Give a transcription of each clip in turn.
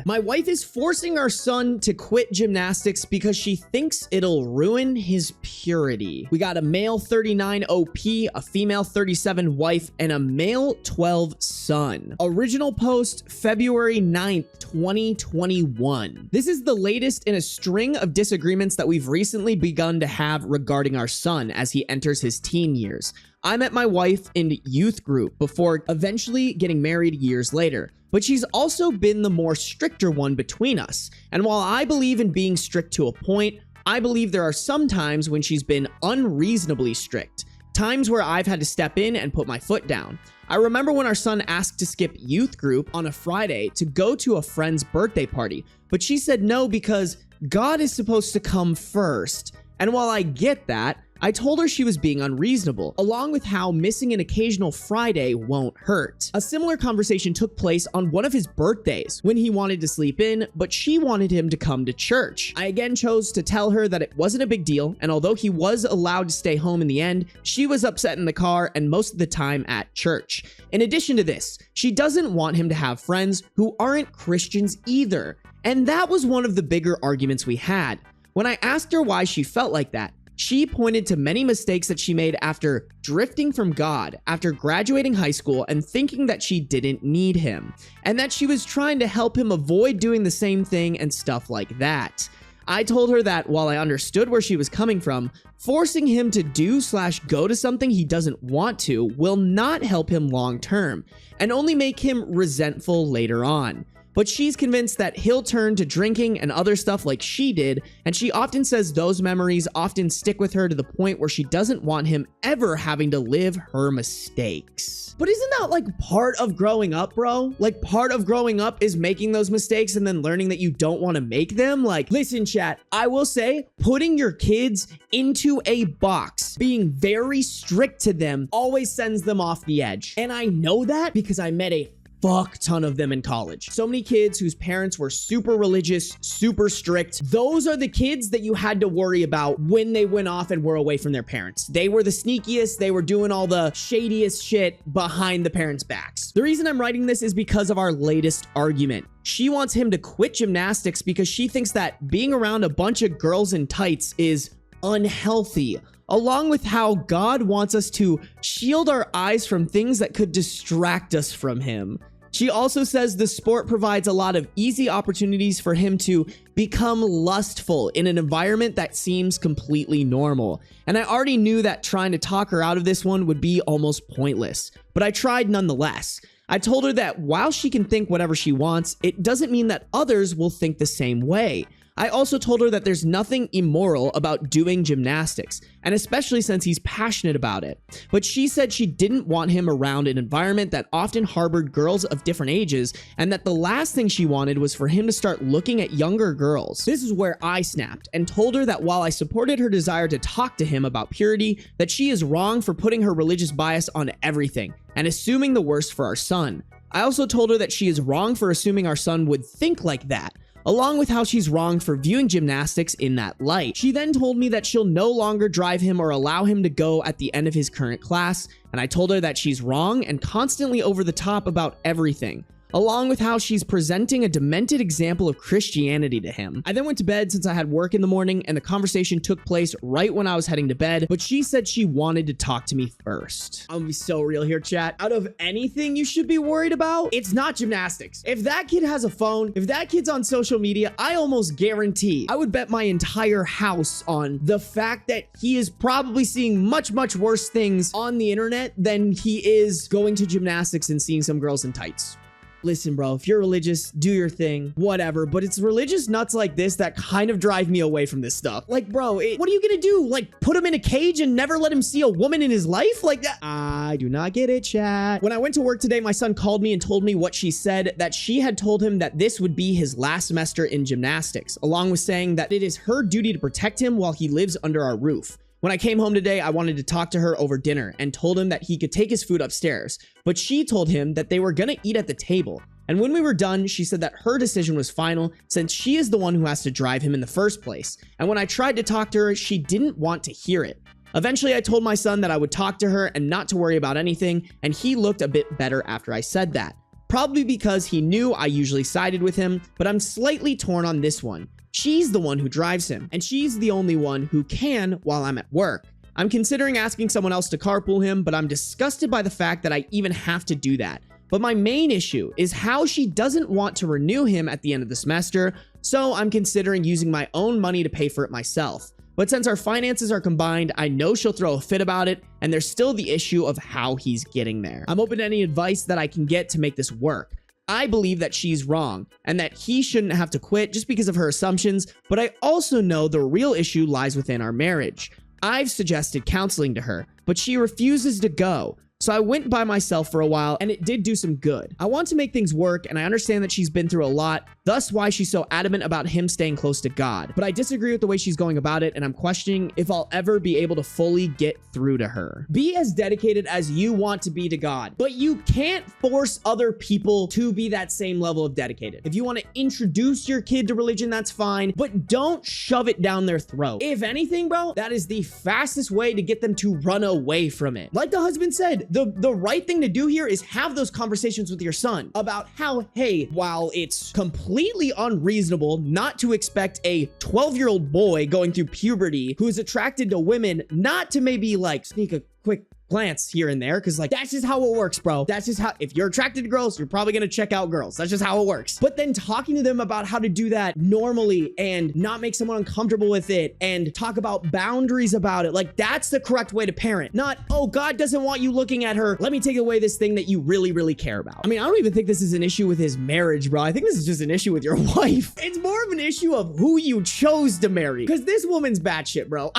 My wife is forcing our son to quit gymnastics because she thinks it'll ruin his purity. We got a male 39 OP, a female 37 wife, and a male 12 son. Original post February 9th, 2021. This is the latest in a string of disagreements that we've recently begun to have regarding our son as he enters his teen years. I met my wife in youth group before eventually getting married years later, but she's also been the more stricter one between us. And while I believe in being strict to a point, I believe there are some times when she's been unreasonably strict. Times where I've had to step in and put my foot down. I remember when our son asked to skip youth group on a Friday to go to a friend's birthday party, but she said no because God is supposed to come first. And while I get that, I told her she was being unreasonable, along with how missing an occasional Friday won't hurt. A similar conversation took place on one of his birthdays when he wanted to sleep in, but she wanted him to come to church. I again chose to tell her that it wasn't a big deal, and although he was allowed to stay home in the end, she was upset in the car and most of the time at church. In addition to this, she doesn't want him to have friends who aren't Christians either. And that was one of the bigger arguments we had. When I asked her why she felt like that, she pointed to many mistakes that she made after drifting from God, after graduating high school and thinking that she didn't need him, and that she was trying to help him avoid doing the same thing and stuff like that. I told her that while I understood where she was coming from, forcing him to do/go to something he doesn't want to will not help him long term and only make him resentful later on. But she's convinced that he'll turn to drinking and other stuff like she did, and she often says those memories often stick with her to the point where she doesn't want him ever having to live her mistakes. But isn't that like part of growing up, bro? Like part of growing up is making those mistakes and then learning that you don't want to make them? Like, listen, chat, I will say putting your kids into a box, being very strict to them, always sends them off the edge. And I know that because I met a fuck ton of them in college. So many kids whose parents were super religious, super strict. Those are the kids that you had to worry about when they went off and were away from their parents. They were the sneakiest. They were doing all the shadiest shit behind the parents' backs. The reason I'm writing this is because of our latest argument. She wants him to quit gymnastics because she thinks that being around a bunch of girls in tights is unhealthy, along with how God wants us to shield our eyes from things that could distract us from him. She also says the sport provides a lot of easy opportunities for him to become lustful in an environment that seems completely normal. And I already knew that trying to talk her out of this one would be almost pointless, but I tried nonetheless. I told her that while she can think whatever she wants, it doesn't mean that others will think the same way. I also told her that there's nothing immoral about doing gymnastics, and especially since he's passionate about it. But she said she didn't want him around an environment that often harbored girls of different ages, and that the last thing she wanted was for him to start looking at younger girls. This is where I snapped and told her that while I supported her desire to talk to him about purity, that she is wrong for putting her religious bias on everything and assuming the worst for our son. I also told her that she is wrong for assuming our son would think like that, along with how she's wrong for viewing gymnastics in that light. She then told me that she'll no longer drive him or allow him to go at the end of his current class, and I told her that she's wrong and constantly over the top about everything, along with how she's presenting a demented example of Christianity to him. I then went to bed since I had work in the morning, and the conversation took place right when I was heading to bed, but she said she wanted to talk to me first. I'm gonna be so real here, chat. Out of anything you should be worried about, it's not gymnastics. If that kid has a phone, if that kid's on social media, I almost guarantee, I would bet my entire house on the fact that he is probably seeing much, much worse things on the internet than he is going to gymnastics and seeing some girls in tights. Listen, bro, if you're religious, do your thing, whatever. But it's religious nuts like this that kind of drive me away from this stuff. Like, bro, what are you gonna do? Like, put him in a cage and never let him see a woman in his life? Like that? I do not get it, chat. When I went to work today, my son called me and told me what she said, that she had told him that this would be his last semester in gymnastics, along with saying that it is her duty to protect him while he lives under our roof. When I came home today, I wanted to talk to her over dinner and told him that he could take his food upstairs, but she told him that they were gonna eat at the table. And when we were done, she said that her decision was final since she is the one who has to drive him in the first place. And when I tried to talk to her, she didn't want to hear it. Eventually, I told my son that I would talk to her and not to worry about anything, and he looked a bit better after I said that. probably because he knew I usually sided with him, but I'm slightly torn on this one. She's the one who drives him, and she's the only one who can while I'm at work. I'm considering asking someone else to carpool him, but I'm disgusted by the fact that I even have to do that. But my main issue is how she doesn't want to renew him at the end of the semester, so I'm considering using my own money to pay for it myself. But since our finances are combined, I know she'll throw a fit about it, and there's still the issue of how he's getting there. I'm open to any advice that I can get to make this work. I believe that she's wrong and that he shouldn't have to quit just because of her assumptions, but I also know the real issue lies within our marriage. I've suggested counseling to her, but she refuses to go. So I went by myself for a while, and it did do some good. I want to make things work, and I understand that she's been through a lot, thus why she's so adamant about him staying close to God. But I disagree with the way she's going about it, and I'm questioning if I'll ever be able to fully get through to her. Be as dedicated as you want to be to God, but you can't force other people to be that same level of dedicated. If you want to introduce your kid to religion, that's fine, but don't shove it down their throat. If anything, bro, that is the fastest way to get them to run away from it. Like the husband said, the right thing to do here is have those conversations with your son about how, hey, while it's completely unreasonable not to expect a 12-year-old boy going through puberty who is attracted to women not to maybe like sneak a quick glance here and there, because like that's just how it works, bro. That's just how, if you're attracted to girls, you're probably gonna check out girls. That's just how it works. But then talking to them about how to do that normally and not make someone uncomfortable with it and talk about boundaries about it, like that's the correct way to parent. Not, oh, God doesn't want you looking at her, let me take away this thing that you really, really care about. I mean, I don't even think this is an issue with his marriage, bro. I think this is just an issue with your wife. It's more of an issue of who you chose to marry, because this woman's batshit, bro.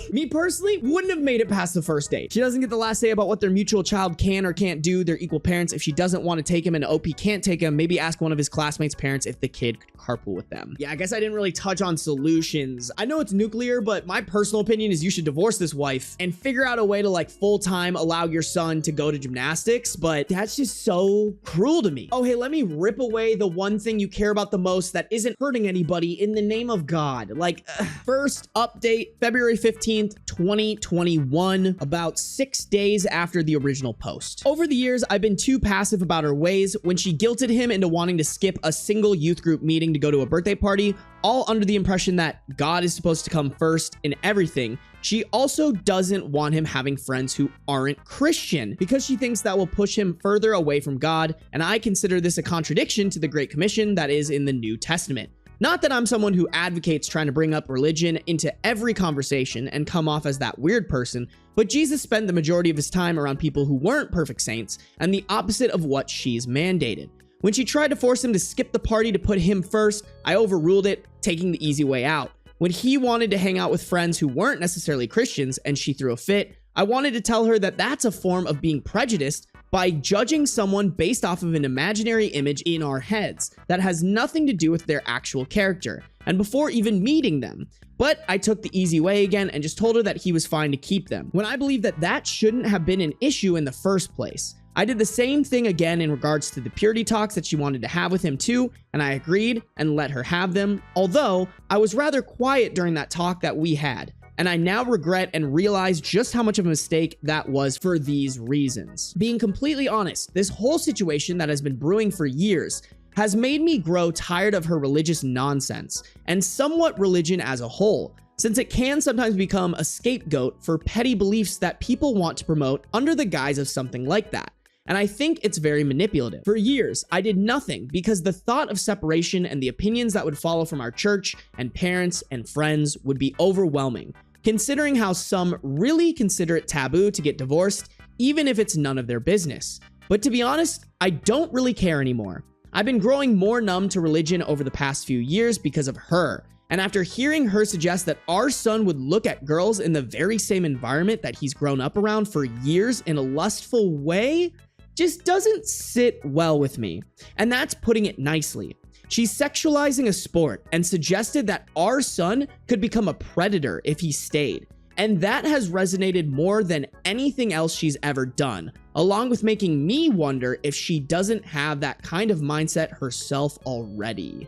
Me personally wouldn't have made it past the first date. She doesn't get the last say about what their mutual child can or can't do. They're equal parents. If she doesn't want to take him and OP can't take him, maybe ask one of his classmates' parents if the kid could carpool with them. Yeah, I guess I didn't really touch on solutions. I know it's nuclear, but my personal opinion is you should divorce this wife and figure out a way to like full-time allow your son to go to gymnastics, but that's just so cruel to me. Oh, hey, let me rip away the one thing you care about the most that isn't hurting anybody in the name of God. Like, first update, February 15th, 2021, about 6 days after the original post. Over the years, I've been too passive about her ways. When she guilted him into wanting to skip a single youth group meeting to go to a birthday party, all under the impression that God is supposed to come first in everything, she also doesn't want him having friends who aren't Christian because she thinks that will push him further away from God, and I consider this a contradiction to the Great Commission that is in the New Testament. Not that I'm someone who advocates trying to bring up religion into every conversation and come off as that weird person, but Jesus spent the majority of his time around people who weren't perfect saints, and the opposite of what she's mandated. When she tried to force him to skip the party to put him first, I overruled it, taking the easy way out. When he wanted to hang out with friends who weren't necessarily Christians and she threw a fit, I wanted to tell her that that's a form of being prejudiced by judging someone based off of an imaginary image in our heads that has nothing to do with their actual character, and before even meeting them. But I took the easy way again and just told her that he was fine to keep them, when I believe that that shouldn't have been an issue in the first place. I did the same thing again in regards to the purity talks that she wanted to have with him too, and I agreed and let her have them, although I was rather quiet during that talk that we had. And I now regret and realize just how much of a mistake that was for these reasons. Being completely honest, this whole situation that has been brewing for years has made me grow tired of her religious nonsense, and somewhat religion as a whole, since it can sometimes become a scapegoat for petty beliefs that people want to promote under the guise of something like that. And I think it's very manipulative. For years, I did nothing because the thought of separation and the opinions that would follow from our church and parents and friends would be overwhelming, considering how some really consider it taboo to get divorced, even if it's none of their business. But to be honest, I don't really care anymore. I've been growing more numb to religion over the past few years because of her. And after hearing her suggest that our son would look at girls in the very same environment that he's grown up around for years in a lustful way, just doesn't sit well with me. And that's putting it nicely. She's sexualizing a sport and suggested that our son could become a predator if he stayed. And that has resonated more than anything else she's ever done, along with making me wonder if she doesn't have that kind of mindset herself already.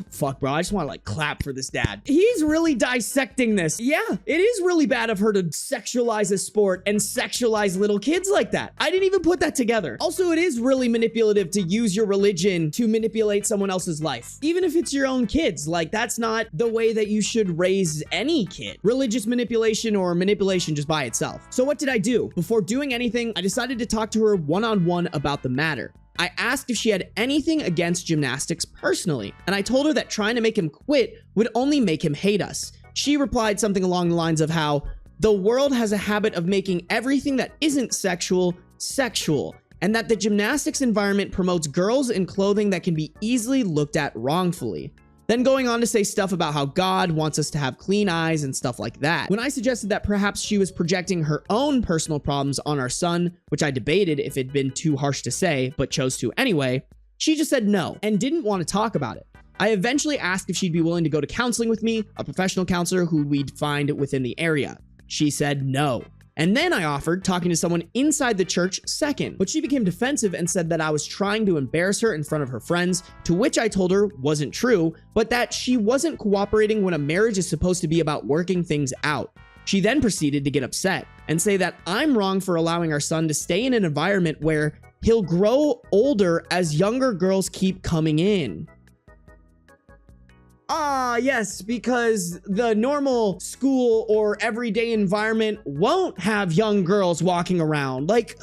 Fuck, bro. I just want to like clap for this dad. He's really dissecting this. Yeah, it is really bad of her to sexualize a sport and sexualize little kids like that. I didn't even put that together. Also, it is really manipulative to use your religion to manipulate someone else's life. Even if it's your own kids, like that's not the way that you should raise any kid. Religious manipulation or manipulation just by itself. So what did I do? Before doing anything, I decided to talk to her one-on-one about the matter. I asked if she had anything against gymnastics personally, and I told her that trying to make him quit would only make him hate us. She replied something along the lines of how the world has a habit of making everything that isn't sexual, sexual, and that the gymnastics environment promotes girls in clothing that can be easily looked at wrongfully. Then going on to say stuff about how God wants us to have clean eyes and stuff like that. When I suggested that perhaps she was projecting her own personal problems on our son, which I debated if it'd been too harsh to say, but chose to anyway, she just said no and didn't want to talk about it. I eventually asked if she'd be willing to go to counseling with me, a professional counselor who we'd find within the area. She said no. And then I offered talking to someone inside the church second, but she became defensive and said that I was trying to embarrass her in front of her friends, to which I told her wasn't true, but that she wasn't cooperating when a marriage is supposed to be about working things out. She then proceeded to get upset and say that I'm wrong for allowing our son to stay in an environment where he'll grow older as younger girls keep coming in. Yes, because the normal school or everyday environment won't have young girls walking around. Like,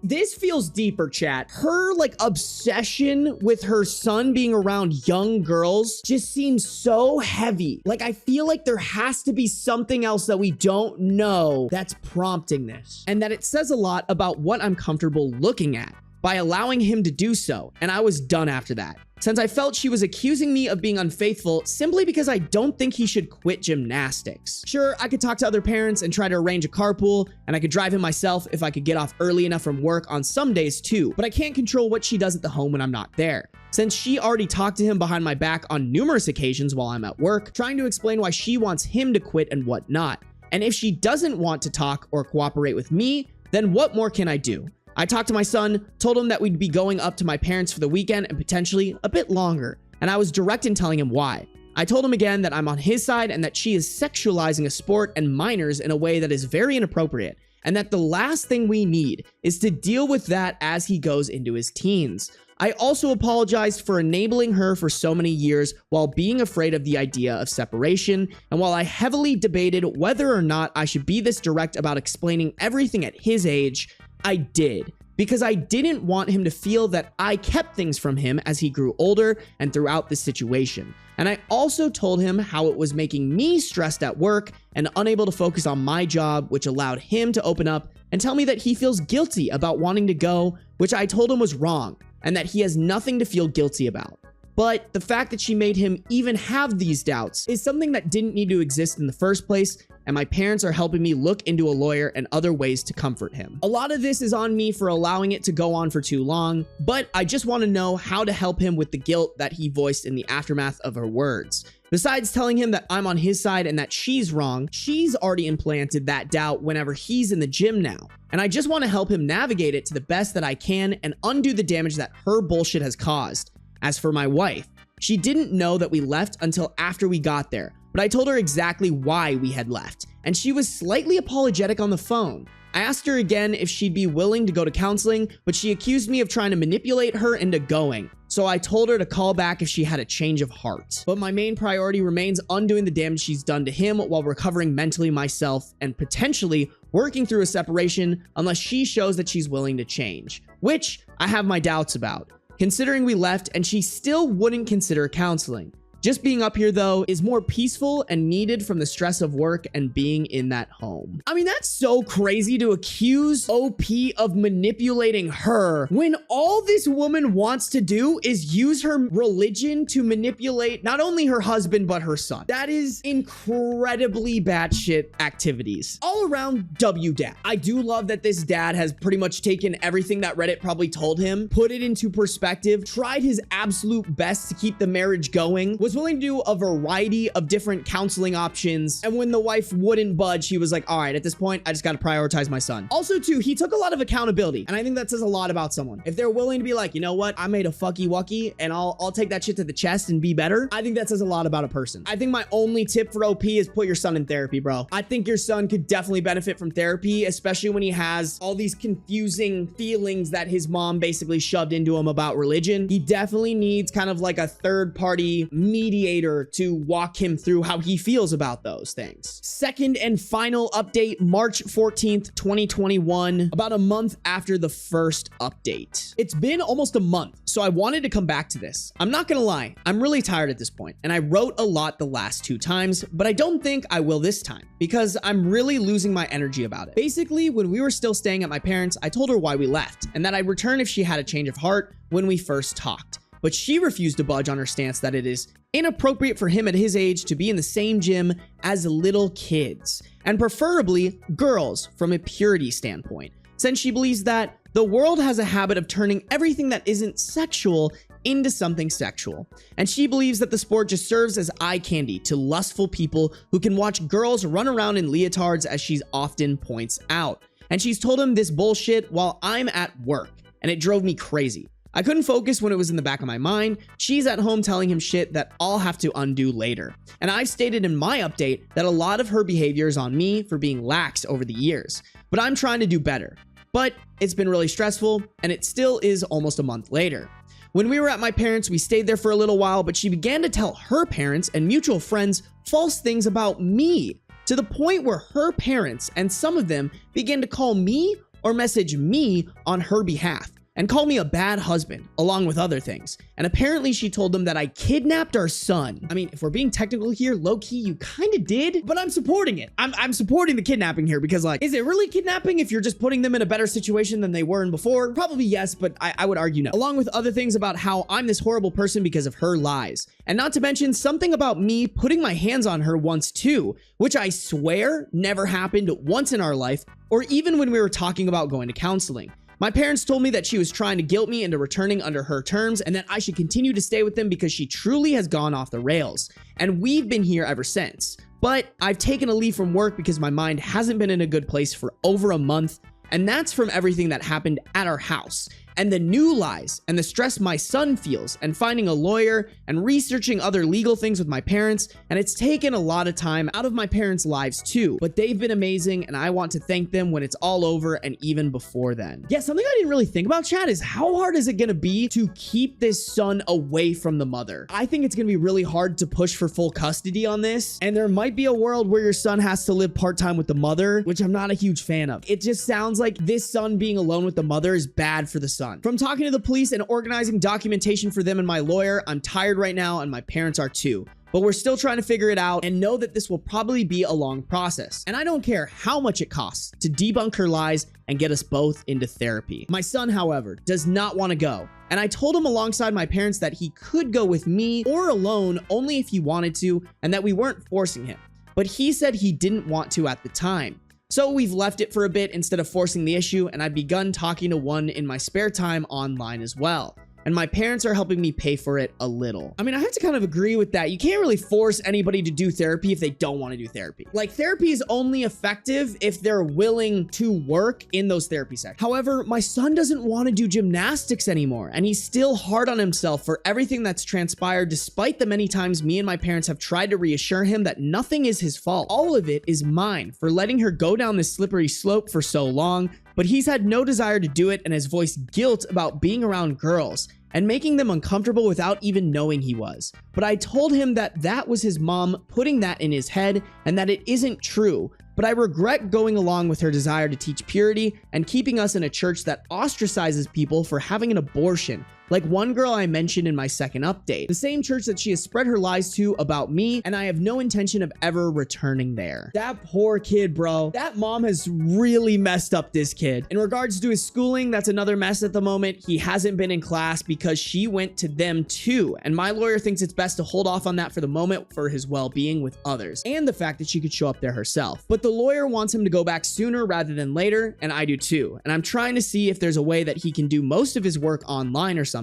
this feels deeper, chat. Her, like, obsession with her son being around young girls just seems so heavy. Like, I feel like there has to be something else that we don't know that's prompting this. And that it says a lot about what I'm comfortable looking at by allowing him to do so. And I was done after that, since I felt she was accusing me of being unfaithful simply because I don't think he should quit gymnastics. Sure, I could talk to other parents and try to arrange a carpool, and I could drive him myself if I could get off early enough from work on some days too, but I can't control what she does at the home when I'm not there. Since she already talked to him behind my back on numerous occasions while I'm at work, trying to explain why she wants him to quit and whatnot. And if she doesn't want to talk or cooperate with me, then what more can I do? I talked to my son, told him that we'd be going up to my parents for the weekend and potentially a bit longer, and I was direct in telling him why. I told him again that I'm on his side and that she is sexualizing a sport and minors in a way that is very inappropriate, and that the last thing we need is to deal with that as he goes into his teens. I also apologized for enabling her for so many years while being afraid of the idea of separation, and while I heavily debated whether or not I should be this direct about explaining everything at his age, I did, because I didn't want him to feel that I kept things from him as he grew older and throughout this situation. And I also told him how it was making me stressed at work and unable to focus on my job, which allowed him to open up and tell me that he feels guilty about wanting to go, which I told him was wrong, and that he has nothing to feel guilty about. But the fact that she made him even have these doubts is something that didn't need to exist in the first place, and my parents are helping me look into a lawyer and other ways to comfort him. A lot of this is on me for allowing it to go on for too long, but I just want to know how to help him with the guilt that he voiced in the aftermath of her words. Besides telling him that I'm on his side and that she's wrong, she's already implanted that doubt whenever he's in the gym now. And I just want to help him navigate it to the best that I can and undo the damage that her bullshit has caused. As for my wife, she didn't know that we left until after we got there, but I told her exactly why we had left, and she was slightly apologetic on the phone. I asked her again if she'd be willing to go to counseling, but she accused me of trying to manipulate her into going. So I told her to call back if she had a change of heart. But my main priority remains undoing the damage she's done to him while recovering mentally myself and potentially working through a separation unless she shows that she's willing to change, which I have my doubts about, considering we left and she still wouldn't consider counseling. Just being up here, though, is more peaceful and needed from the stress of work and being in that home. I mean, that's so crazy to accuse OP of manipulating her when all this woman wants to do is use her religion to manipulate not only her husband, but her son. That is incredibly batshit activities. All around W dad. I do love that this dad has pretty much taken everything that Reddit probably told him, put it into perspective, tried his absolute best to keep the marriage going, was willing to do a variety of different counseling options. And when the wife wouldn't budge, he was like, all right, at this point, I just got to prioritize my son. Also, too, he took a lot of accountability. And I think that says a lot about someone. If they're willing to be like, you know what, I made a fucky wucky and I'll take that shit to the chest and be better. I think that says a lot about a person. I think my only tip for OP is put your son in therapy, bro. I think your son could definitely benefit from therapy, especially when he has all these confusing feelings that his mom basically shoved into him about religion. He definitely needs kind of like a third party mediator to walk him through how he feels about those things. Second and final update, March 14th, 2021, about a month after the first update. It's been almost a month, so I wanted to come back to this. I'm not gonna lie, I'm really tired at this point, and I wrote a lot the last 2 times, but I don't think I will this time because I'm really losing my energy about it. Basically, when we were still staying at my parents', I told her why we left and that I'd return if she had a change of heart when we first talked. But she refused to budge on her stance that it is inappropriate for him at his age to be in the same gym as little kids, and preferably girls from a purity standpoint, since she believes that the world has a habit of turning everything that isn't sexual into something sexual. And she believes that the sport just serves as eye candy to lustful people who can watch girls run around in leotards, as she often points out. And she's told him this bullshit while I'm at work, and it drove me crazy. I couldn't focus when it was in the back of my mind. She's at home telling him shit that I'll have to undo later. And I've stated in my update that a lot of her behavior is on me for being lax over the years, but I'm trying to do better. But it's been really stressful, and it still is almost a month later. When we were at my parents', we stayed there for a little while, but she began to tell her parents and mutual friends false things about me, to the point where her parents and some of them began to call me or message me on her behalf and call me a bad husband, along with other things. And apparently she told them that I kidnapped our son. I mean, if we're being technical here, low-key, you kind of did, but I'm supporting it. I'm supporting the kidnapping here because, like, is it really kidnapping if you're just putting them in a better situation than they were in before? Probably yes, but I would argue no. Along with other things about how I'm this horrible person because of her lies. And not to mention something about me putting my hands on her once too, which I swear never happened once in our life, or even when we were talking about going to counseling. My parents told me that she was trying to guilt me into returning under her terms and that I should continue to stay with them because she truly has gone off the rails. And we've been here ever since. But I've taken a leave from work because my mind hasn't been in a good place for over a month. And that's from everything that happened at our house, and the new lies and the stress my son feels, and finding a lawyer and researching other legal things with my parents. And it's taken a lot of time out of my parents' lives too, but they've been amazing, and I want to thank them when it's all over and even before then. Yeah, something I didn't really think about, chat, is how hard is it gonna be to keep this son away from the mother? I think it's gonna be really hard to push for full custody on this, and there might be a world where your son has to live part-time with the mother, which I'm not a huge fan of. It just sounds like this son being alone with the mother is bad for the son. From talking to the police and organizing documentation for them and my lawyer, I'm tired right now, and my parents are too. But we're still trying to figure it out and know that this will probably be a long process. And I don't care how much it costs to debunk her lies and get us both into therapy. My son, however, does not want to go. And I told him alongside my parents that he could go with me or alone only if he wanted to, and that we weren't forcing him. But he said he didn't want to at the time. So we've left it for a bit instead of forcing the issue, and I've begun talking to one in my spare time online as well. And my parents are helping me pay for it a little. I mean, I have to kind of agree with that. You can't really force anybody to do therapy if they don't want to do therapy. Like, therapy is only effective if they're willing to work in those therapy sessions. However, my son doesn't want to do gymnastics anymore, and he's still hard on himself for everything that's transpired, despite the many times me and my parents have tried to reassure him that nothing is his fault. All of it is mine for letting her go down this slippery slope for so long, but he's had no desire to do it and has voiced guilt about being around girls and making them uncomfortable without even knowing he was. But I told him that that was his mom putting that in his head and that it isn't true. But I regret going along with her desire to teach purity and keeping us in a church that ostracizes people for having an abortion, like one girl I mentioned in my second update. The same church that she has spread her lies to about me, and I have no intention of ever returning there. That poor kid, bro. That mom has really messed up this kid. In regards to his schooling, that's another mess at the moment. He hasn't been in class because she went to them too, and my lawyer thinks it's best to hold off on that for the moment for his well-being with others, and the fact that she could show up there herself. But the lawyer wants him to go back sooner rather than later, and I do too. And I'm trying to see if there's a way that he can do most of his work online or something.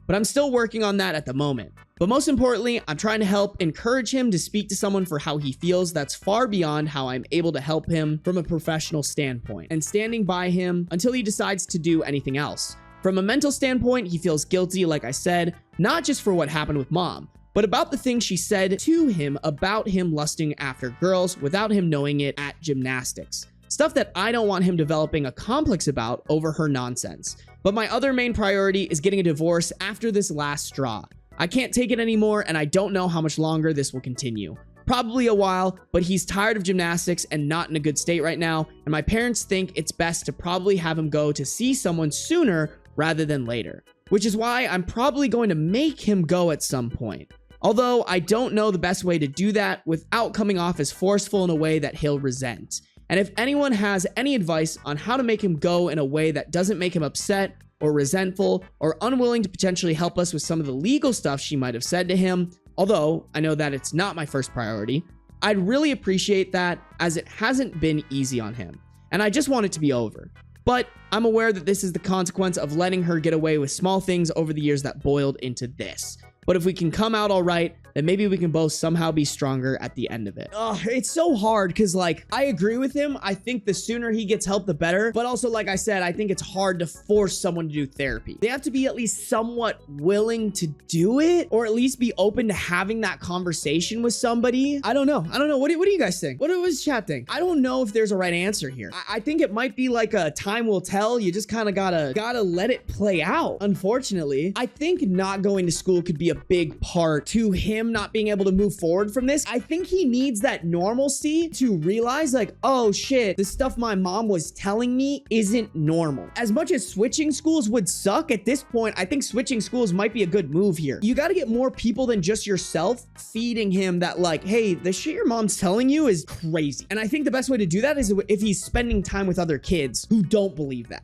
But but I'm still working on that at the moment. But most importantly, I'm trying to help encourage him to speak to someone for how he feels that's far beyond how I'm able to help him from a professional standpoint, and standing by him until he decides to do anything else. From a mental standpoint, he feels guilty, like I said, not just for what happened with mom, but about the things she said to him about him lusting after girls without him knowing it at gymnastics. Stuff that I don't want him developing a complex about over her nonsense. But my other main priority is getting a divorce after this last straw. I can't take it anymore, and I don't know how much longer this will continue. Probably a while, but he's tired of gymnastics and not in a good state right now, and my parents think it's best to probably have him go to see someone sooner rather than later. Which is why I'm probably going to make him go at some point. Although I don't know the best way to do that without coming off as forceful in a way that he'll resent. And if anyone has any advice on how to make him go in a way that doesn't make him upset or resentful or unwilling to potentially help us with some of the legal stuff she might have said to him, although I know that it's not my first priority, I'd really appreciate that, as it hasn't been easy on him. And I just want it to be over. But I'm aware that this is the consequence of letting her get away with small things over the years that boiled into this. But if we can come out all right, then maybe we can both somehow be stronger at the end of it. It's so hard because, like, I agree with him. I think the sooner he gets help, the better. But also, like I said, I think it's hard to force someone to do therapy. They have to be at least somewhat willing to do it, or at least be open to having that conversation with somebody. I don't know. What do you guys think? What was chat think? I don't know if there's a right answer here. I think it might be like a time will tell. You just kind of gotta let it play out. Unfortunately, I think not going to school could be a big part to him not being able to move forward from this. I think he needs that normalcy to realize, like, oh shit, the stuff my mom was telling me isn't normal. As much as switching schools would suck at this point, I think switching schools might be a good move here. You got to get more people than just yourself feeding him that, like, hey, the shit your mom's telling you is crazy. And I think the best way to do that is if he's spending time with other kids who don't believe that.